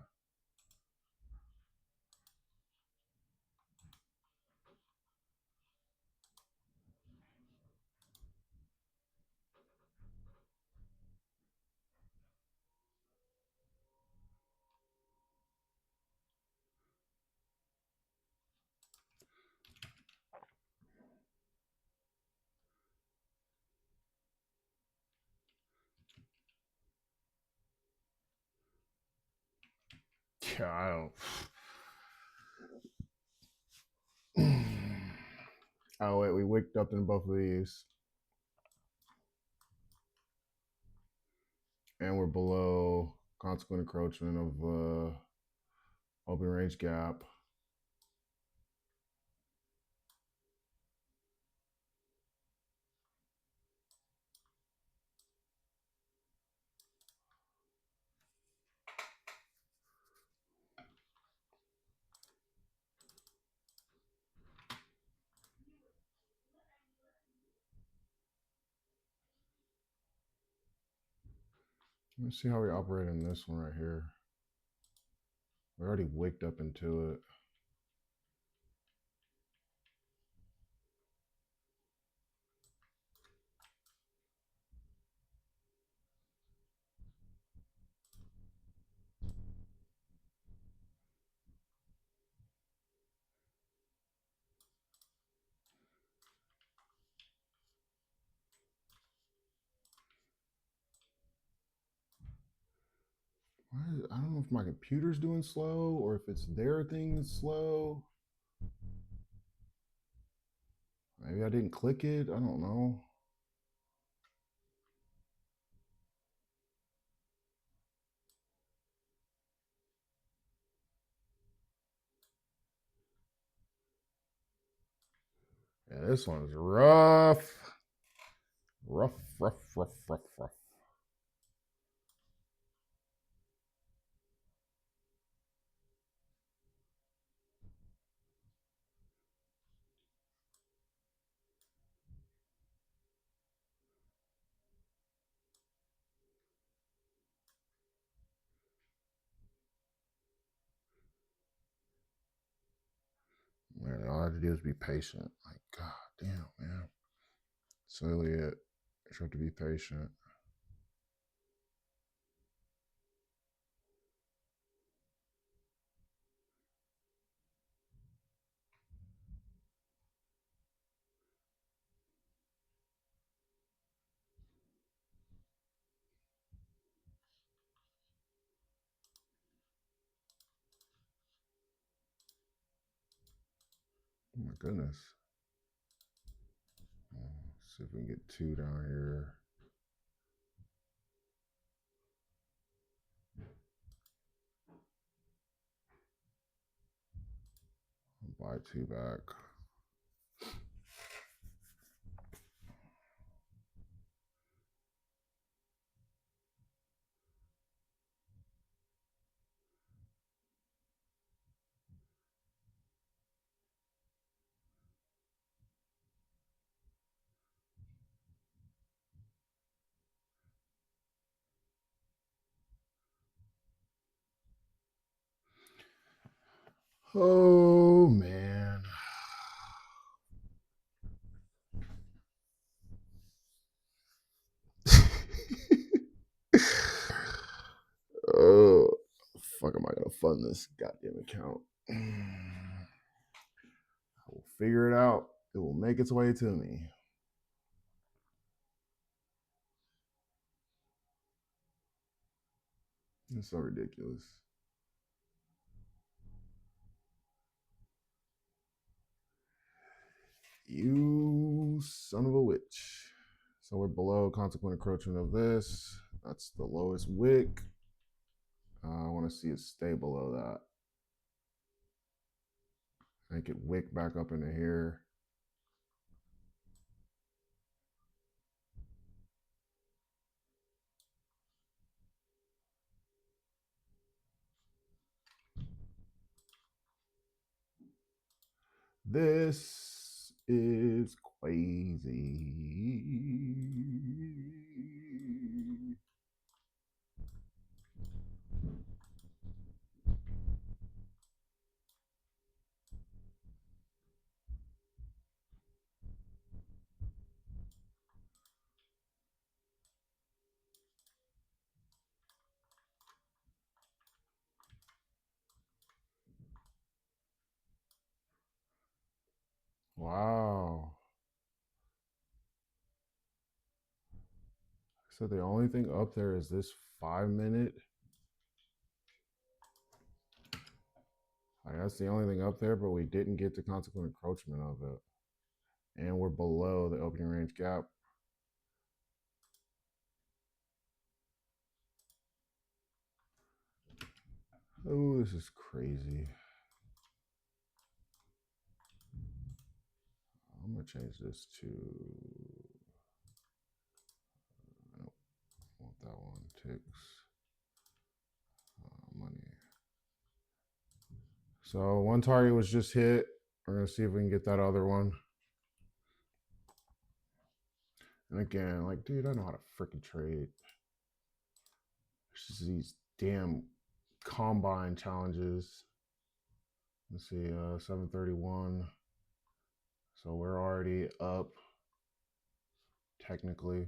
Yeah, I don't. Oh wait, we wicked up in both of these, and we're below consequent encroachment of open range gap. Let's see how we operate in this one right here. We already wicked up into it. I don't know if my computer's doing slow or if it's their thing that's slow. Maybe I didn't click it. I don't know. Yeah, this one's rough. Rough, rough, rough, rough, rough. Man, all I have to do is be patient. Like, god damn, man. It's really it. You have to be patient. Oh my goodness. Let's see if we can get two down here. Buy two back. Oh man. Oh, fuck am I gonna fund this goddamn account? I will figure it out. It will make its way to me. It's so ridiculous. You son of a witch. So we're below consequent encroachment of this. That's the lowest wick. I want to see it stay below that. Make it wick back up into here. This is crazy. Wow. So the only thing up there is this 5 minute. Like that's the only thing up there, but we didn't get the consequent encroachment of it. And we're below the opening range gap. Oh, this is crazy. I'm gonna change this to nope, want that one. Ticks money. So one target was just hit. We're gonna see if we can get that other one. And again, like, dude, I know how to freaking trade. It's just these damn combine challenges. Let's see, 731. So we're already up. Technically,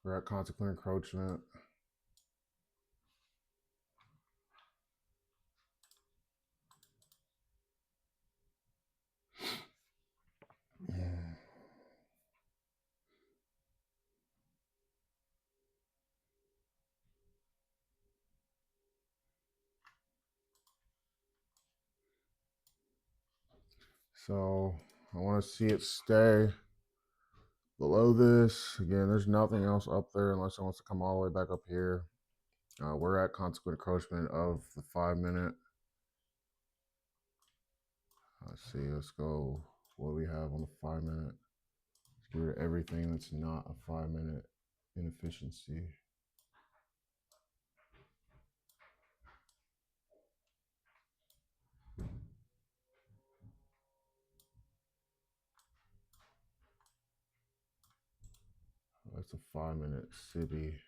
we're at consequent encroachment. So I want to see it stay below this. Again, there's nothing else up there unless it wants to come all the way back up here. We're at consequent encroachment of the 5 minute. Let's see, let's go. What do we have on the 5 minute? Let's get rid of everything that's not a 5 minute inefficiency. That's a 5 minute city.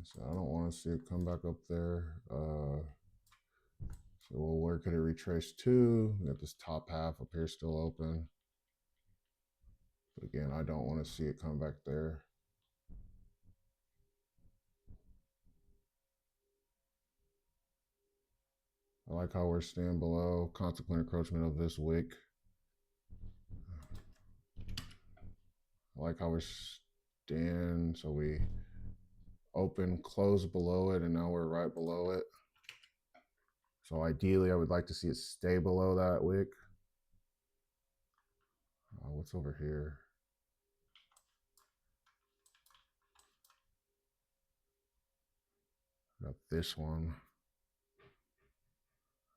So I don't want to see it come back up there. So well, where could it retrace to? We got this top half up here still open. But again, I don't want to see it come back there. I like how we're staying below consequent encroachment of this wick. I like how we're staying, so we open, close below it, and now we're right below it. So ideally, I would like to see it stay below that wick. What's over here? Got this one.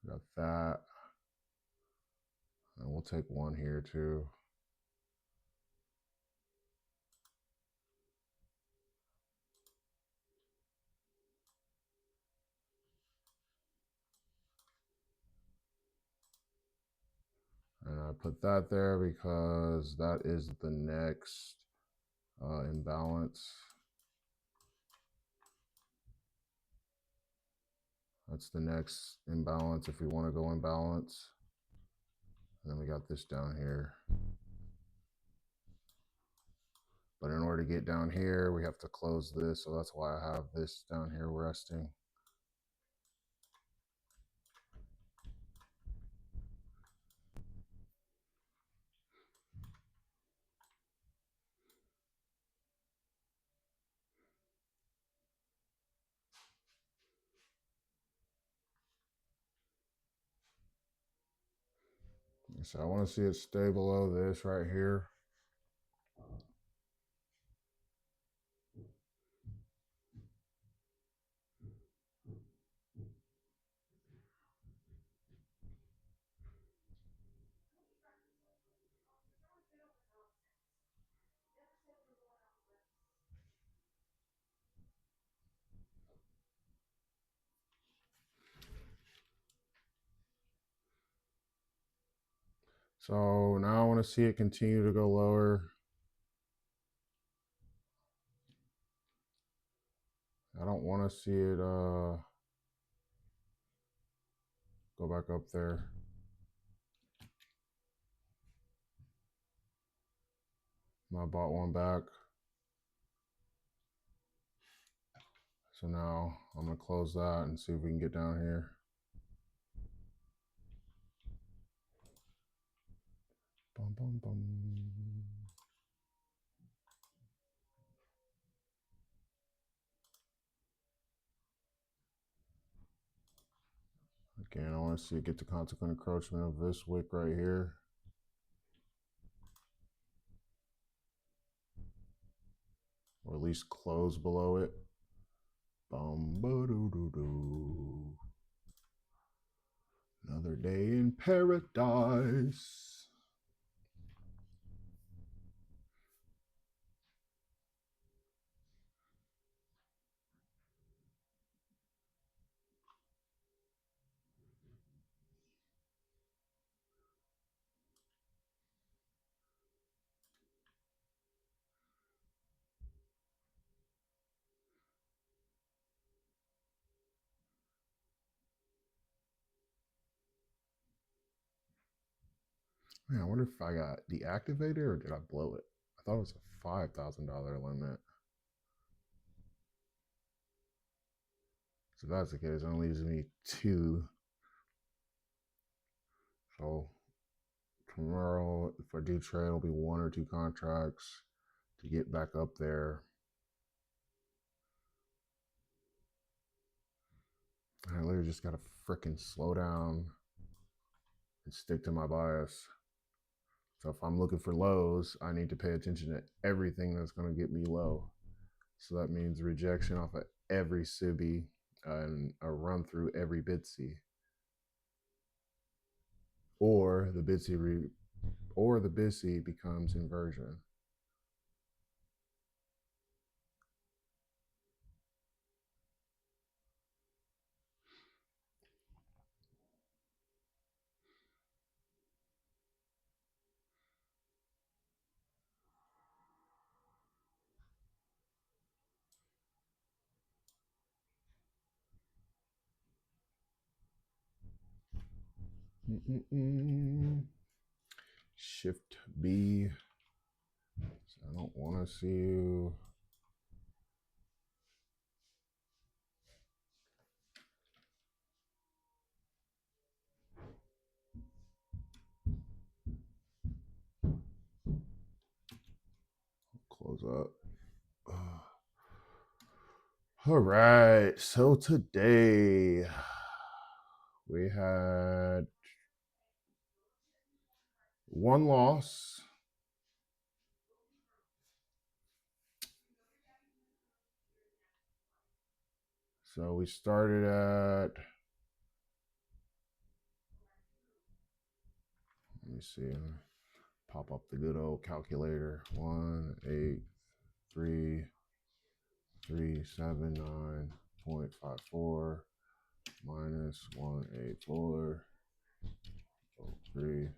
Got that. And we'll take one here too. And I put that there because that is the next imbalance. That's the next imbalance if we want to go imbalance. And then we got this down here. But in order to get down here, we have to close this. So that's why I have this down here resting. So I want to see it stay below this right here. So now I want to see it continue to go lower. I don't want to see it go back up there. I bought one back. So now I'm going to close that and see if we can get down here. Bum, bum, bum. Again, I want to see it get the consequent encroachment of this wick right here. Or at least close below it. Bum, ba, doo, doo, doo. Another day in paradise. Man, I wonder if I got deactivated or did I blow it? I thought it was a $5,000 limit. So if that's the case, it only leaves me 2. So tomorrow, if I do trade, it'll be 1 or 2 contracts to get back up there. I literally just got to freaking slow down and stick to my bias. So if I'm looking for lows, I need to pay attention to everything that's going to get me low. So that means rejection off of every SIBI and a run through every BITC. Or the BITC becomes inversion. Shift B. So I don't want to see you. Close up. All right. So today we had 1 loss. So we started at, let me see, pop up the good old calculator. 183,379.54 minus 184.03.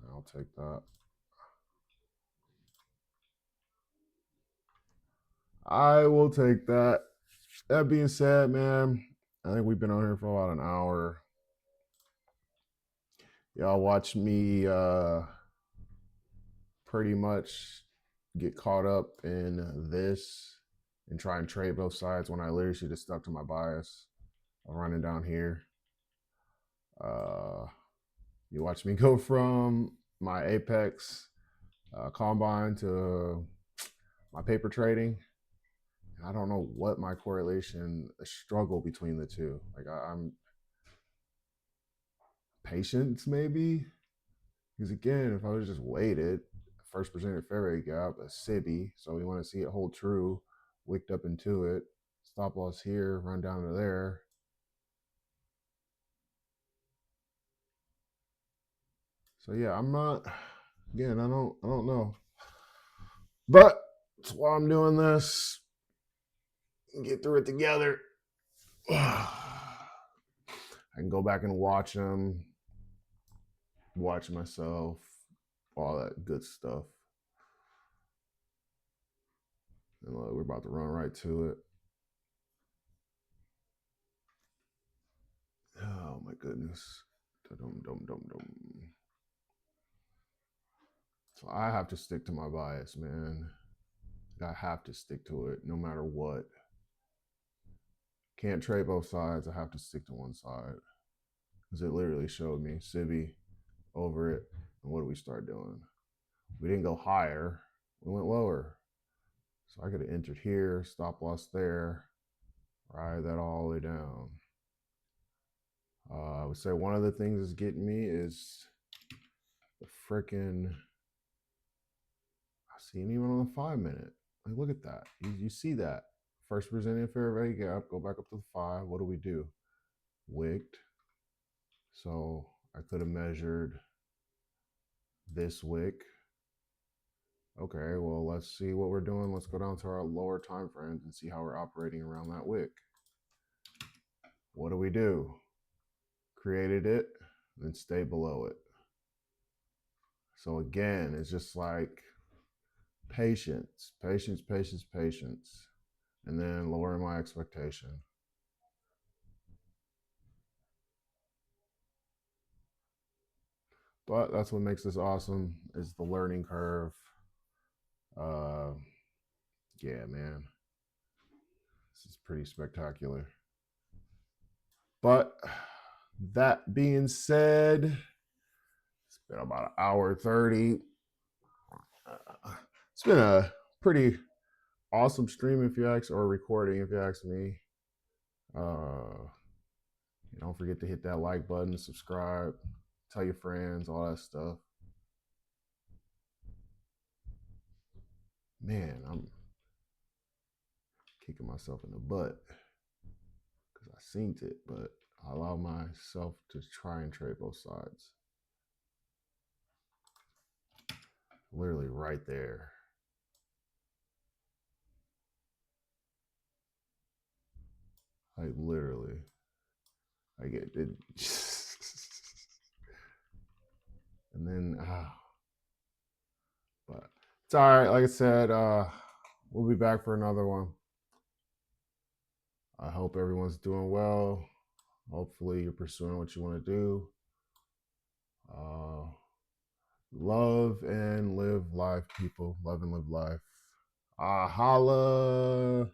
I'll take that. I will take that. That being said, man, I think we've been on here for about an hour. Y'all watch me pretty much get caught up in this and try and trade both sides when I literally should have stuck to my bias. I'm running down here. You watch me go from my Apex combine to my paper trading. I don't know what my correlation struggle between the two. Like I'm patience maybe, because again, if I was just waited, first presented fair rate gap, a SIBI, so we want to see it hold true, wicked up into it, stop loss here, run down to there. So yeah, I'm not. Again, I don't know, but that's why I'm doing this. Get through it together. I can go back and watch them, watch myself, all that good stuff. And look, we're about to run right to it. Oh my goodness. So I have to stick to my bias, man. I have to stick to it no matter what. Can't trade both sides. I have to stick to one side. Because it literally showed me SIBI over it. And what do we start doing? We didn't go higher. We went lower. So I could have entered here, stop loss there, ride that all the way down. I would say one of the things that's getting me is the freaking, I see it even on the 5 minute. Like, look at that. You see that. First presented fair value gap, go back up to the 5. What do? Wicked. So I could have measured this wick. Okay, well, let's see what we're doing. Let's go down to our lower time frames and see how we're operating around that wick. What do? Created it, then stay below it. So again, it's just like patience, patience, patience, patience, and then lowering my expectation. But that's what makes this awesome is the learning curve. Uh, yeah, man, this is pretty spectacular. But that being said, it's been about an hour 30. It's been a pretty awesome stream if you ask, or recording if you ask me. Don't forget to hit that like button, subscribe, tell your friends, all that stuff. Man, I'm kicking myself in the butt because I synced it, but I allow myself to try and trade both sides. Literally right there. Like literally. I get it. And then, but it's all right. Like I said, we'll be back for another one. I hope everyone's doing well. Hopefully, you're pursuing what you want to do. Love and live life, people. Love and live life. Holla.